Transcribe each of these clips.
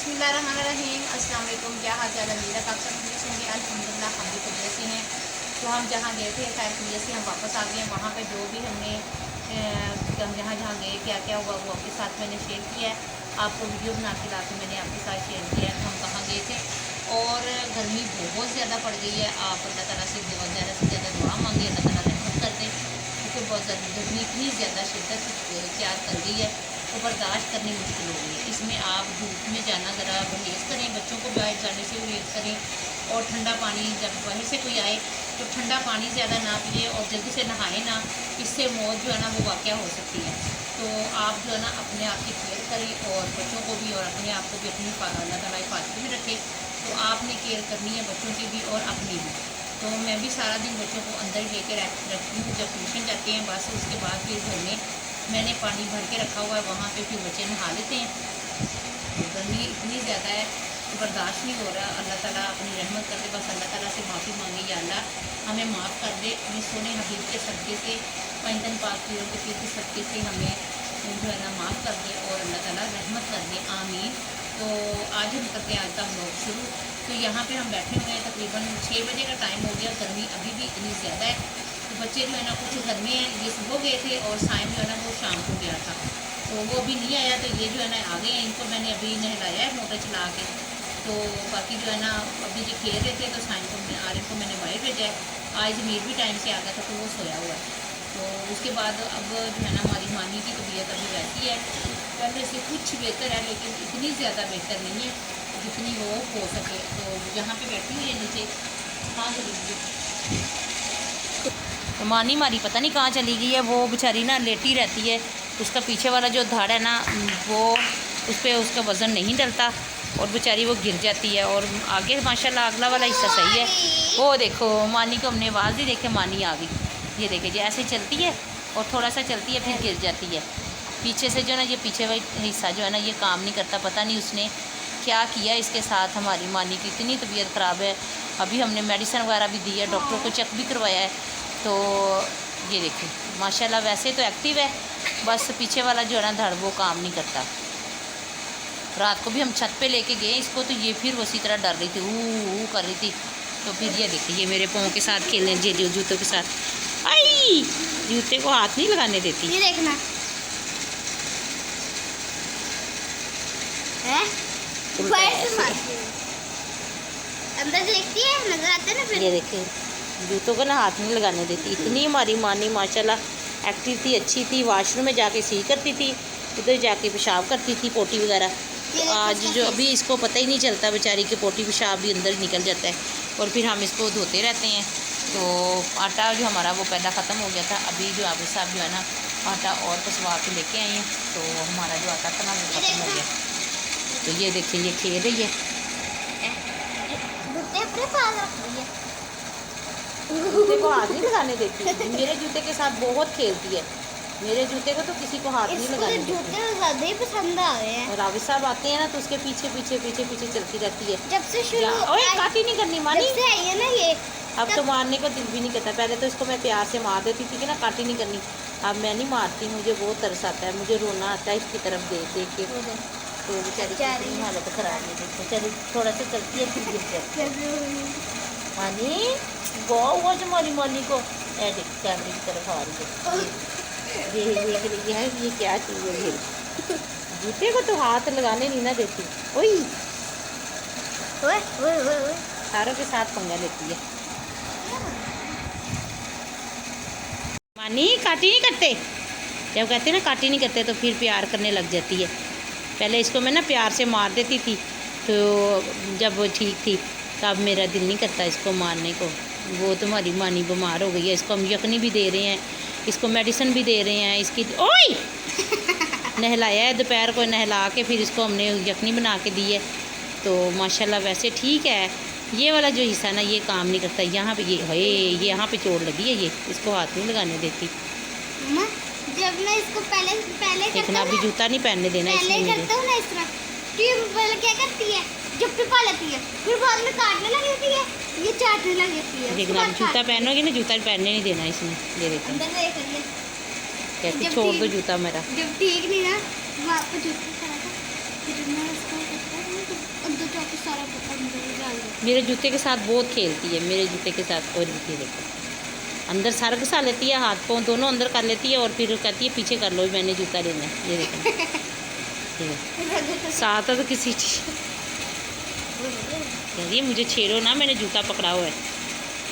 बिस्मिल्लाहिर्रहमानिर्रहीम। अस्सलाम वालेकुम। क्या हाल चाल है? मेरा आप सब खैरियत होंगे। अल्हम्दुलिल्लाह हम भी खैरियत से हैं। तो हम जहाँ गए थे खैर खैरियत से हम वापस आ गए हैं। वहाँ पे जो भी हमने हम जहाँ जहाँ गए क्या क्या हुआ वो आपके साथ मैंने शेयर किया है। आपको वीडियो बना के ला के मैंने आपके साथ शेयर किया है कि हम कहाँ गए थे। और गर्मी बहुत ज़्यादा पड़ गई है। आप अल्लाह ताला से ज़्यादा से ज़्यादा दुआ मांगे, अल्लाह ताला रहमत कर दे, क्योंकि बहुत ज़्यादा गर्मी इतनी ज़्यादा शिद्दत इख्तियार कर गई है तो बर्दाश्त करनी मुश्किल हो गई है। इसमें आप धूप में जाना ज़रा परहेज़ करें, बच्चों को बाहर जाने से परहेज़ करें। और ठंडा पानी जब बाहर से कोई आए तो ठंडा पानी ज़्यादा ना पिए और जल्दी से नहाए ना, इससे मौत जो है ना वो वाक़या हो सकती है। तो आप जो है ना अपने आप की केयर करें और बच्चों को भी और अपने आप को भी अपनी अल्लाह ताला हिफाजत में रखे। तो आपने केयर करनी है बच्चों की भी और अपनी भी। तो मैं भी सारा दिन बच्चों को अंदर ही लेकर रखती हूँ। जब ट्यूशन जाते हैं बस उसके बाद फिर घर में मैंने पानी भर के रखा हुआ है, वहाँ पे फिर बच्चे नहा लेते हैं। तो गर्मी इतनी ज़्यादा है कि बर्दाश्त नहीं हो रहा। अल्लाह ताला अपनी रहमत कर दे, बस अल्लाह ताला से माफ़ी मांगे, या अल्लाह हमें माफ़ कर दे अपने सोने हबीब के सदक़े से, पैंतन पाक पीरों के पीर के सदक़े से हमें जो है ना माफ़ कर दे और अल्लाह ताला रहमत कर दे, आमीन। तो आज हम करते हैं आज का व्लॉग शुरू। तो यहाँ पे हम बैठे हुए हैं, तकरीबन 6 बजे का टाइम हो गया। गर्मी अभी भी इतनी ज़्यादा है। तो बच्चे जो है ना कुछ घर में हैं, ये सुबह गए थे और साइम जो है ना वो शाम को गया था, तो वो अभी नहीं आया। तो ये जो है ना आ गए हैं, इनको मैंने अभी नहलाया है मोटर चला के। तो बाकी जो है ना अभी जो खेल रहे थे तो साइम को आरिफ को मैंने बाहर भेजा है। आज मीर भी टाइम से आ गया था तो वो सोया हुआ है। तो उसके बाद अब जो है ना हमारी मानी की तबीयत अभी वैसी है, पहले से कुछ बेहतर है लेकिन इतनी ज़्यादा बेहतर नहीं है जितनी वो हो सके। तो यहाँ पे बैठी हुई है नीचे। हाँ चली गई तो मानी मारी पता नहीं कहाँ चली गई है। वो बेचारी ना लेटी रहती है, उसका पीछे वाला जो धड़ है ना वो उस पर उसका वज़न नहीं डलता और बेचारी वो गिर जाती है। और आगे माशाल्लाह अगला वाला हिस्सा सही है। वो देखो मानी को हमने आवाज़ ही देखे मानी आ गई। ये देखिए जी ऐसे चलती है और थोड़ा सा चलती है फिर गिर जाती है। पीछे से जो है ना ये पीछे वाला हिस्सा जो है ना ये काम नहीं करता। पता नहीं उसने क्या किया इसके साथ। हमारी मानी की इतनी तबीयत ख़राब है। अभी हमने मेडिसिन वगैरह भी दी है, डॉक्टर को चेक भी करवाया है। तो ये देखिए माशाल्लाह वैसे तो एक्टिव है, बस पीछे वाला जो है ना धड़ वो काम नहीं करता। रात को भी हम छत पे लेके गए इसको, तो ये फिर उसी तरह डर रही थी, ऊ कर रही थी। तो फिर ये देखिए ये मेरे पाँव के साथ खेलने, ये जूतों के साथ आई, जूते को हाथ नहीं लगाने देती। ये देखना है अंदर देखती है, नजर आते ना फिर। ये देखिए जूतों को ना हाथ नहीं लगाने देती। इतनी हमारी मानी माशाल्लाह एक्टिव थी, अच्छी थी। वॉशरूम में जाके सी करती थी, उधर जाके पेशाब करती थी, पोटी वगैरह। तो आज जो अभी इसको पता ही नहीं चलता बेचारी की पोटी पेशाब भी अंदर निकल जाता है और फिर हम इसको धोते रहते हैं। तो आटा जो हमारा वो पैदा ख़त्म हो गया था। अभी जो आबिद साहब जो है ना आटा और पिसवा के लेके आए हैं, तो हमारा जो आटा था ना वो ख़त्म हो गया। तो ये देखिए ये खेल रही है, जूते को हाथ नहीं लगाने देती। मेरे जूते के साथ बहुत खेलती है, मेरे जूते को तो किसी को हाथ नहीं लगाने देती। जूते ज़्यादा ही पसंद आ गए हैं। राविद साहब आते हैं ना तो उसके पीछे पीछे पीछे पीछे चलती रहती है। जब से शुरू ओए काटी नहीं करनी मानी, जब से आई है ना ये, अब तो मारने को दिल भी नहीं करता। पहले तो इसको मैं प्यार से मार देती थी कि ना काटी नहीं करनी, अब मैं नहीं मारती। मुझे बहुत तरस आता है, मुझे रोना आता है इसकी तरफ देख देख के। तो बेचारी की हालत ख़राब है। देखो चल थोड़ा सा चलती है फिर गिर जाती है। मानी गौ हुआ जो मारी मानी को देख कैमरे की तरफ आ रही है, ये देख रही है ये क्या चीज़ है। ये जूते को तो हाथ लगाने नहीं ना देती। ओए सारों के साथ पंगा लेती है। मानी काटी नहीं करते, जब कहते ना काटी नहीं करते तो फिर प्यार करने लग जाती है। पहले इसको मैं ना प्यार से मार देती थी, तो जब वो ठीक थी तब मेरा दिल नहीं करता इसको मारने को। वो तुम्हारी मानी बीमार हो गई है, इसको हम यखनी भी दे रहे हैं, इसको मेडिसिन भी दे रहे हैं। इसकी ओए नहलाया है, दोपहर को नहला के फिर इसको हमने यखनी बना के दी है। तो माशाल्लाह वैसे ठीक है। ये वाला जो हिस्सा ना ये काम नहीं करता। यहाँ पे ये यहाँ पे चोट लगी है, ये इसको हाथ नहीं लगाने देती। जब मैं इसको पहले देखना अभी जूता नहीं पहनने देना इसमें मुझे। करता हूँ ना इस तरह, पहले क्या करती है जब पा लेती है, फिर बाद में काटने लग जाती है, ये चाटने लग जाती है। देखना जूता पहनोगे ना, जूता पहनने नहीं देना इसमें। ये देखो कहती छोड़ दो जूता मेरा। जब ठीक नहीं ना वो आपको जूता फिर मैं इसको सारा अंदर डाल दो। मेरे जूते के साथ बहुत खेलती है, मेरे जूते के साथ। और ये देखो अंदर सारा घुसा लेती है, हाथ पाँव दोनों अंदर कर लेती है और फिर कहती है पीछे कर लो, मैंने जूता लेना है। ये देखो साथ है तो किसी चीज़ कह रही है मुझे छेड़ो ना, मैंने जूता पकड़ा हुआ है।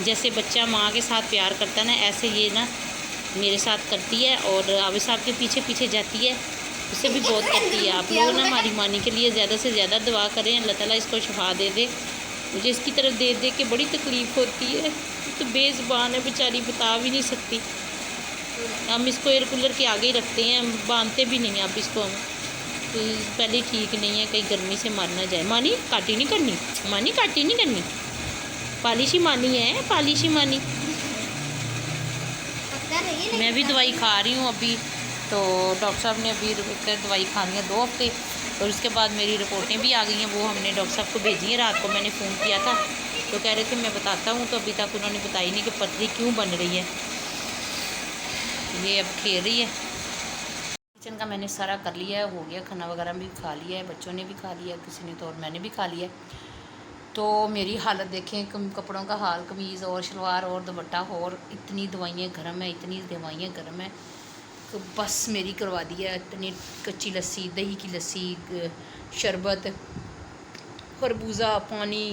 जैसे बच्चा माँ के साथ प्यार करता है ना, ऐसे ये ना मेरे साथ करती है और आवे साहब के पीछे पीछे जाती है, उससे भी बहुत करती है। आप लोग ना हमारी मानी के लिए ज़्यादा से ज़्यादा दुआ करें, अल्लाह ताला इसको शिफा दे दे। मुझे इसकी तरफ देख देख के बड़ी तकलीफ़ होती है, तो बेज़ुबान है बेचारी, बता भी नहीं सकती। हम इसको एयर कूलर के आगे ही रखते हैं, हम बांधते भी नहीं हैं अब इसको हम, तो पहले ठीक नहीं है कहीं गर्मी से मर ना जाए। मानी काटी नहीं करनी, मानी काटी नहीं करनी, पालिशी मानी है, पालिशी मानी। मैं भी दवाई खा रही हूँ अभी, तो डॉक्टर साहब ने अभी दवाई खानी है 2 हफ्ते, और उसके बाद मेरी रिपोर्टें भी आ गई हैं, वो हमने डॉक्टर साहब को भेजी हैं। रात को मैंने फ़ोन किया था तो कह रहे थे मैं बताता हूँ, तो अभी तक उन्होंने बताई नहीं कि पथरी क्यों बन रही है। ये अब खेल रही है। किचन का मैंने सारा कर लिया है, हो गया, खाना वगैरह भी खा लिया है, बच्चों ने भी खा लिया है, किसी ने तो, और मैंने भी खा लिया है। तो मेरी हालत देखें, कपड़ों का हाल, कमीज़ और शलवार और दुपट्टा, और इतनी दवाइयाँ गर्म है, इतनी दवाइयाँ गर्म है, तो बस मेरी करवा दी है। इतनी कच्ची लस्सी, दही की लस्सी, शरबत, खरबूजा पानी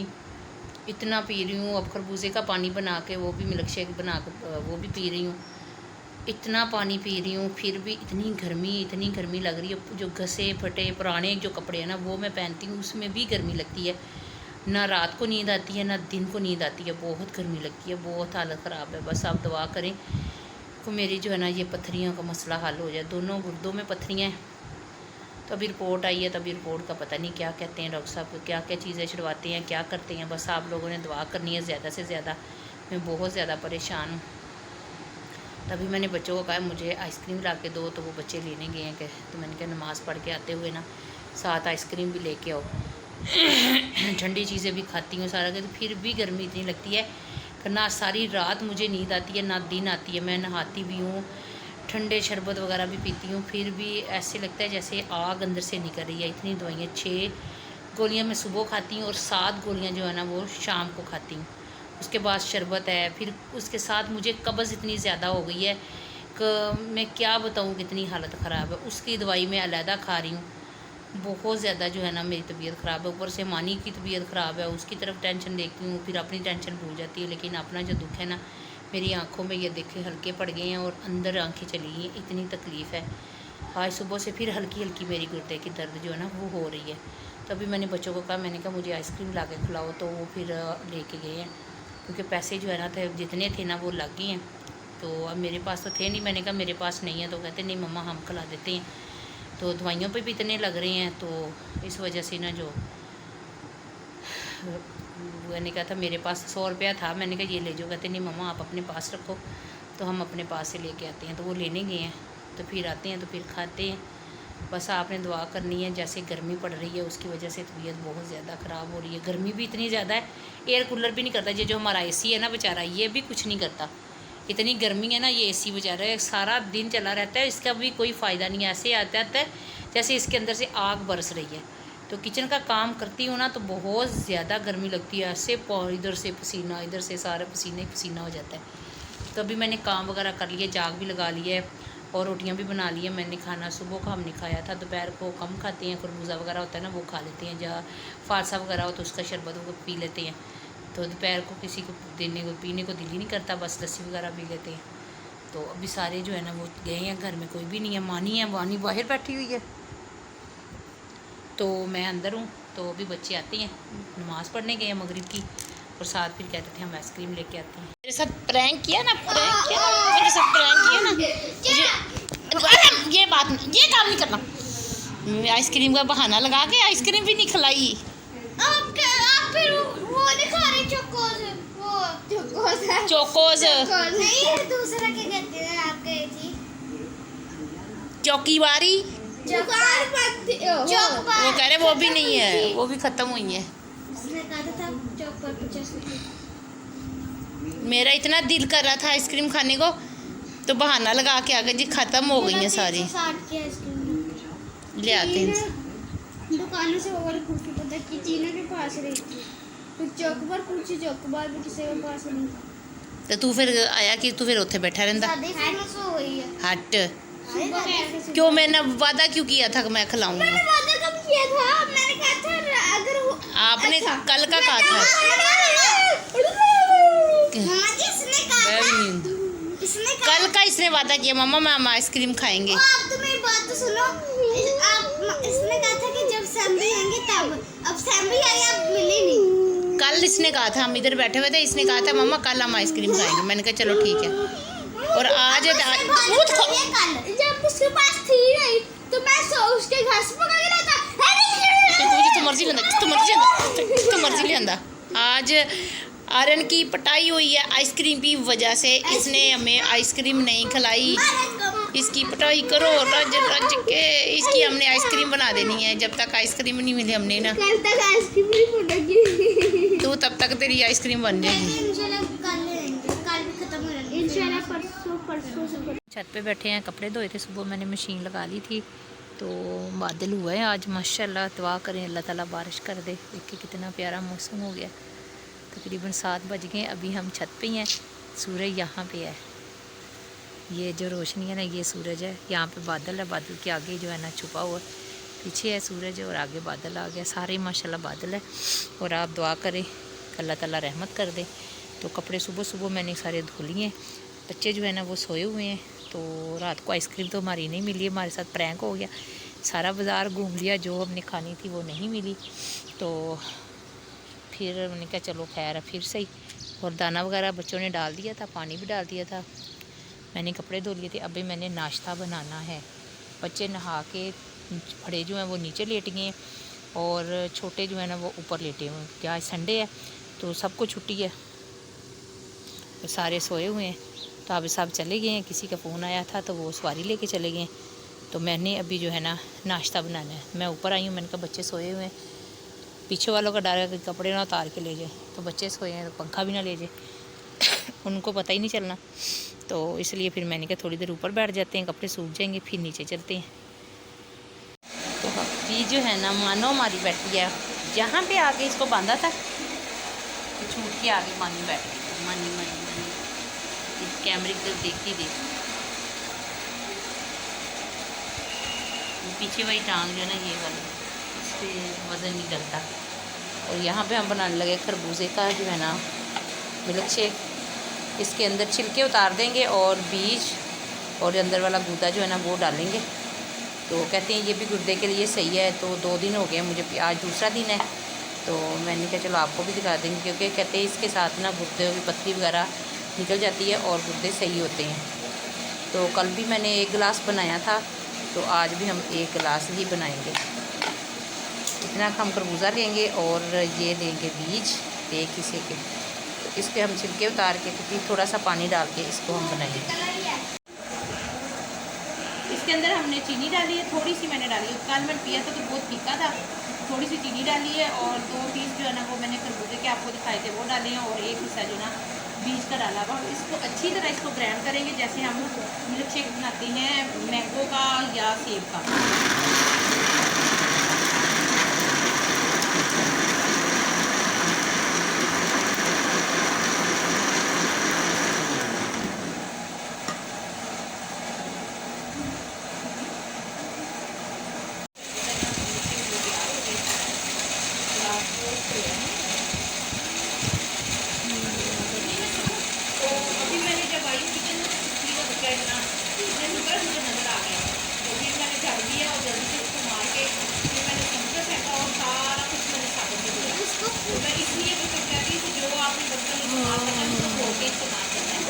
इतना पी रही हूँ। अब खरबूजे का पानी बना के, वो भी मिल्क शेक बना के वो भी पी रही हूँ। इतना पानी पी रही हूँ, फिर भी इतनी गर्मी लग रही है। जो घसे फटे पुराने जो कपड़े हैं ना, वो मैं पहनती हूँ, उसमें भी गर्मी लगती है। ना रात को नींद आती है, ना दिन को नींद आती है, बहुत गर्मी लगती है, बहुत हालत ख़राब है। बस आप दुआ करें तो मेरी जो है ना ये पत्थरियों का मसला हल हो जाए। दोनों गुर्दों में पत्थरियाँ हैं। तो अभी रिपोर्ट आई है, तो अभी रिपोर्ट का पता नहीं क्या कहते हैं डॉक्टर साहब, क्या क्या चीज़ें छुड़वाते हैं, क्या करते हैं। बस आप लोगों ने दुआ करनी है ज़्यादा से ज़्यादा। मैं बहुत ज़्यादा परेशान हूँ। तभी मैंने बच्चों को कहा मुझे आइसक्रीम ला के दो, तो वो बच्चे लेने गए हैं। तो मैंने कहा नमाज़ पढ़ के आते हुए ना साथ आइसक्रीम भी लेके आओ। ठंडी चीज़ें भी खाती हूँ सारा, तो फिर भी गर्मी इतनी लगती है कि ना सारी रात मुझे नींद आती है, ना दिन आती है। मैं नहाती भी हूँ, ठंडे शरबत वगैरह भी पीती हूँ, फिर भी ऐसे लगता है जैसे आग अंदर से निकल रही है। इतनी दवाइयाँ, 6 गोलियाँ मैं सुबह खाती हूँ और 7 गोलियाँ जो है ना वो शाम को खाती हूँ। उसके बाद शरबत है, फिर उसके साथ मुझे कब्ज़ इतनी ज़्यादा हो गई है कि मैं क्या बताऊँ कितनी हालत ख़राब है। उसकी दवाई मैं अलहदा खा रही हूँ। बहुत ज़्यादा जो है ना मेरी तबीयत ख़राब है, ऊपर से मानी की तबीयत ख़राब है, उसकी तरफ टेंशन देखती हूँ, फिर अपनी टेंशन भूल जाती है। लेकिन अपना जो दुख है ना, मेरी आंखों में ये देखे हल्के पड़ गए हैं और अंदर आंखें चली गई हैं, इतनी तकलीफ़ है। आज सुबह से फिर हल्की हल्की मेरी गुर्दे की दर्द जो है ना वो हो रही है। तभी मैंने बच्चों को कहा, मैंने कहा मुझे आइसक्रीम ला के खिलाओ, तो वो फिर लेके गए हैं, क्योंकि पैसे जो है ना थे जितने थे ना वो लग गए हैं। तो अब मेरे पास तो थे नहीं, मैंने कहा मेरे पास नहीं है, तो कहते नहीं मम्मा हम खिला देते हैं। तो दवाइयों पे भी इतने लग रहे हैं, तो इस वजह से ना जो मैंने कहा था मेरे पास 100 रुपया था, मैंने कहा ये ले जाओ। कहते नहीं मम्मा आप अपने पास रखो, तो हम अपने पास से लेके आते हैं। तो वो लेने गए हैं, तो फिर आते हैं तो फिर खाते हैं। बस आपने दुआ करनी है। जैसे गर्मी पड़ रही है उसकी वजह से तबीयत बहुत ज़्यादा ख़राब हो रही है। गर्मी भी इतनी ज़्यादा है, एयर कूलर भी नहीं करता। ये जो हमारा AC है ना बेचारा, ये भी कुछ नहीं करता। इतनी गर्मी है ना, ये AC बेचारा सारा दिन चला रहता है, इसका भी कोई फ़ायदा नहीं है। ऐसे आता है जैसे इसके अंदर से आग बरस रही है। तो किचन का काम करती हूँ ना तो बहुत ज़्यादा गर्मी लगती है। ऐसे इधर से पसीना, इधर से सारा पसीना ही पसीना हो जाता है। तो अभी मैंने काम वगैरह कर लिया, जाग भी लगा लिया है और रोटियां भी बना ली है मैंने। खाना सुबह का हमने खाया था, दोपहर को कम खाते हैं, खरबूजा वगैरह होता है ना वो खा लेते हैं, या फारसा वगैरह हो तो उसका शरबत वो पी लेते हैं। तो दोपहर को किसी को देने को पीने को दिल ही नहीं करता, बस लस्सी वगैरह पी लेते हैं। तो अभी सारे जो है ना वो गए हैं, घर में कोई भी नहीं है। मानी है, वानी बाहर बैठी हुई है, तो मैं अंदर हूँ। तो अभी बच्चे आते हैं, नमाज़ पढ़ने गए हैं मगरिब की, और साथ फिर कहते थे हम आइसक्रीम लेके आते हैं। मेरे साथ प्रैंक किया ना, प्रैंक किया ना, मेरे साथ प्रैंक किया ना। ये बात नहीं, ये काम नहीं करना। आइसक्रीम का बहाना लगा के आइसक्रीम भी नहीं खिलाई। आप फिर वो नहीं खा रही चोकोज, वो चोकोज नहीं, दूसरा क्या कहते हैं आप गई थी चौकीबारी, चोकबार। वो कह रहे वो भी नहीं है, वो भी ख़त्म हुई है। उसने कहा था चोकोबार 50 रुपये। मेरा इतना दिल कर रहा था आइसक्रीम खाने को, तो बहाना लगा के आ गए जी ख़त्म हो गई हैं सारी। 360 की आइसक्रीम ले आते हैं। दुकानों से और कुल्फी पता की चीनों के पास रही थी, तो चौकबार कुल्फी चौकबार भी किसी के पास नहीं था। तो तू फिर आया कि तू फिर उत्थे बैठा रहंदा। शादी फेमस हो गई है। हट, सुबह क्यों मैंने वादा क्यों किया था कि मैं खिलाऊंगा? मैंने वादा कब किया था? मैंने कहा था अगर आपने अच्छा, कल का कहा था। मम्मा जी इसने कहा मैं भी था, नहीं। इसने कहा कल का इसने वादा किया मम्मा मैं हम आइसक्रीम खाएंगे। आप तो मेरी बात तो सुनो। इसने कहा था कि जब सैमरी आएंगे तब, अब सैमरी आई अब मिली नहीं। कल इसने कहा था, हम इधर बैठे हुए थे, इसने कहा था मम्मा कल हम आइसक्रीम खाएंगे। मैंने कहा चलो ठीक है। और आज कल जब उसके पास थी नहीं तो मैं उसके घर से पकड़ के लाता। तो मर्जी लेंदा आज आर्यन की पटाई हुई है आइसक्रीम की वजह से। इसने हमें आइसक्रीम नहीं खिलाई, इसकी पटाई करो रज रज के। इसकी हमने आइसक्रीम बना देनी है। जब तक आइसक्रीम नहीं मिली हमने ना, कल तक आइसक्रीम नहीं बनेगी। तो तब तक तेरी आइसक्रीम बन जाएगी। इंशाल्लाह कल लेंगे, कल भी खत्म हो जाएगी इंशाल्लाह। परसों से छत पे बैठे हैं, कपड़े धोए थे सुबह, मैंने मशीन लगा ली थी। तो बादल हुआ है आज माशाल्लाह। दुआ करें अल्लाह ताला बारिश कर दे। देखिए कितना प्यारा मौसम हो गया। तकरीबन 7 बज गए, अभी हम छत पे ही हैं। सूरज यहाँ पे है, ये जो रोशनी है ना ये सूरज है। यहाँ पे बादल है, बादल के आगे जो है ना छुपा हुआ, पीछे है सूरज और आगे बादल आ गया। सारे माशाल्लाह बादल है। और आप दुआ करें अल्लाह ताला रहमत कर दे। तो कपड़े सुबह सुबह मैंने सारे धो लिए। बच्चे जो है ना वो सोए हुए हैं। तो रात को आइसक्रीम तो हमारी नहीं मिली, हमारे साथ प्रैंक हो गया। सारा बाज़ार घूम लिया, जो हमने खानी थी वो नहीं मिली। तो फिर मैंने कहा चलो खैर फिर सही। और दाना वगैरह बच्चों ने डाल दिया था, पानी भी डाल दिया था, मैंने कपड़े धो लिए थे। अभी मैंने नाश्ता बनाना है। बच्चे नहा के बड़े जो हैं वो नीचे लेट गए और छोटे जो है ना वो ऊपर लेटे हुए हैं। क्या आज संडे है तो सबको छुट्टी है, तो सारे सोए हुए हैं। तो अभी सब चले गए हैं। किसी का फ़ोन आया था तो वो सवारी लेके चले गए। तो मैंने अभी जो है ना नाश्ता बनाना है। मैं ऊपर आई हूँ, मैंने कहा बच्चे सोए हुए हैं, पीछे वालों का डर है कि कपड़े ना उतार के ले जाए। तो बच्चे सोए हैं तो पंखा भी ना ले जाए उनको पता ही नहीं चलना। तो इसलिए फिर मैंने कहा थोड़ी देर ऊपर बैठ जाते हैं, कपड़े सूख जाएंगे फिर नीचे चलते हैं। तो ये जो है ना मानो हमारी बैठी है, जहाँ पे आके इसको बांधा था तो छूट के आगे मानी बैठ गई। मानी मानी मानी इस कैमरे की तरफ देखती देख, पीछे वाली टांग जो है ना ये वाली, इस पर वज़न नहीं डलता। और यहाँ पे हम बनाने लगे खरबूजे का जो है ना मिल्क शेक। इसके अंदर छिलके उतार देंगे और बीज और अंदर वाला गूदा जो है ना वो डालेंगे। तो कहते हैं ये भी गुर्दे के लिए सही है। तो 2 दिन हो गए मुझे, आज दूसरा दिन है। तो मैंने कहा चलो आपको भी दिखा देंगे, क्योंकि कहते हैं इसके साथ ना गुर्दे की पत्ती वगैरह निकल जाती है और गुर्दे सही होते हैं। तो कल भी मैंने 1 गिलास बनाया था, तो आज भी हम 1 गिलास ही बनाएंगे। इतना हम खरबूजा लेंगे और ये लेंगे बीज एक हिस्से के। तो इसके हम छिलके उतार के फिर थोड़ा सा पानी डाल के इसको हम बनाएंगे। इसके अंदर हमने चीनी डाली है, थोड़ी सी मैंने डाली है। कल मैंने पिया था तो बहुत फीका था, थोड़ी सी चीनी डाली है। और 2 पीस जो है ना वो मैंने खरबूजे के आपको दिखाए थे वो डाले हैं और 1 हिस्सा जो ना बीज का डाला हुआ। इसको अच्छी तरह इसको ग्राइंड करेंगे, जैसे हम मिल्क शेक बनाते हैं मैंगो का या सेब का।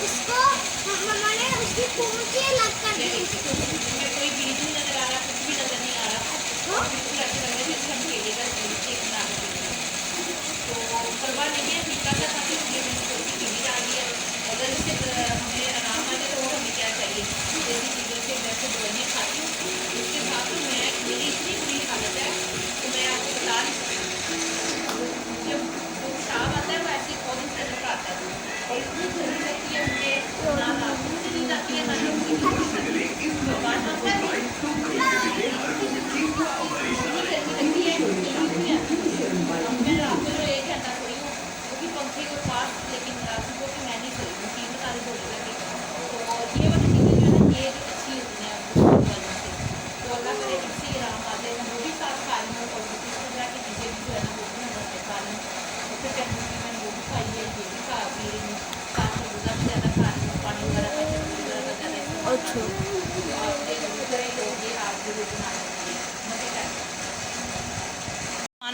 उसको मम्मा ने उसकी पूंछे अलग कर दी। इसमें कोई बीज नहीं नजर आ रहा, कुछ भी नजर नहीं आ रहा। बिल्कुल ऐसे लग रहा है जैसे हम केले का शेक बना रहे हैं। तो परवाह नहीं है, फीका सा था इसलिए मैंने थोड़ी सी चीनी डाल दी है। अगर इससे हमें आराम आ जाए तो हमें क्या चाहिए, जैसी चीज़ों से वैसे दवाइयाँ खाती हूँ। उसके साथ मेरी इतनी बुरी हालत है तो मैं आपको बता नहीं सकती। जब जो पेशाब आता है वो ऐसे बहुत दिन तक आता है और इतनी गर्मी लगती है मुझे, ना लाखों से नींद आती है ना नींद आती है। तो बात आता है इतनी गर्मी लगती है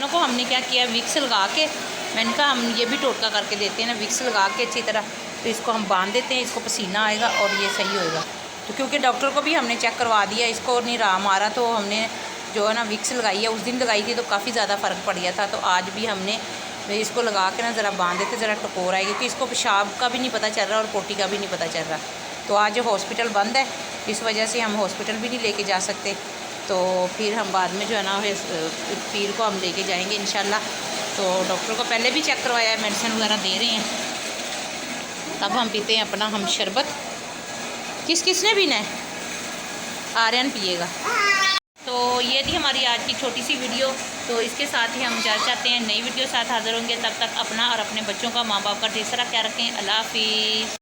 दोनों को हमने क्या किया, विक्स लगा के, मैंने कहा हम ये भी टोटका करके देते हैं ना, विक्स लगा के अच्छी तरह, तो इसको हम बांध देते हैं, इसको पसीना आएगा और ये सही होएगा। तो क्योंकि डॉक्टर को भी हमने चेक करवा दिया, इसको नहीं आराम आ रहा, तो हमने जो है ना विक्स लगाई है, उस दिन लगाई थी तो काफ़ी ज़्यादा फ़र्क पड़ गया था। तो आज भी हमने इसको लगा के ना ज़रा बांध देते, ज़रा टकोर आए, क्योंकि इसको पेशाब का भी नहीं पता चल रहा और पोटी का भी नहीं पता चल रहा। तो आज हॉस्पिटल बंद है, इस वजह से हम हॉस्पिटल भी नहीं लेके जा सकते। तो फिर हम बाद में जो है ना पीर को हम लेके जाएंगे इंशाल्लाह। तो डॉक्टर को पहले भी चेक करवाया है, मेडिसिन वगैरह दे रहे हैं। तब हम पीते हैं अपना हम शरबत। किसने पीना है? आर्यन पिएगा। तो ये थी हमारी आज की छोटी सी वीडियो। तो इसके साथ ही हम चाहते हैं नई वीडियो साथ हाज़िर होंगे। तब तक अपना और अपने बच्चों का, माँ बाप का ढेर सारा ख्याल रखें। अल्लाह हाफिज़।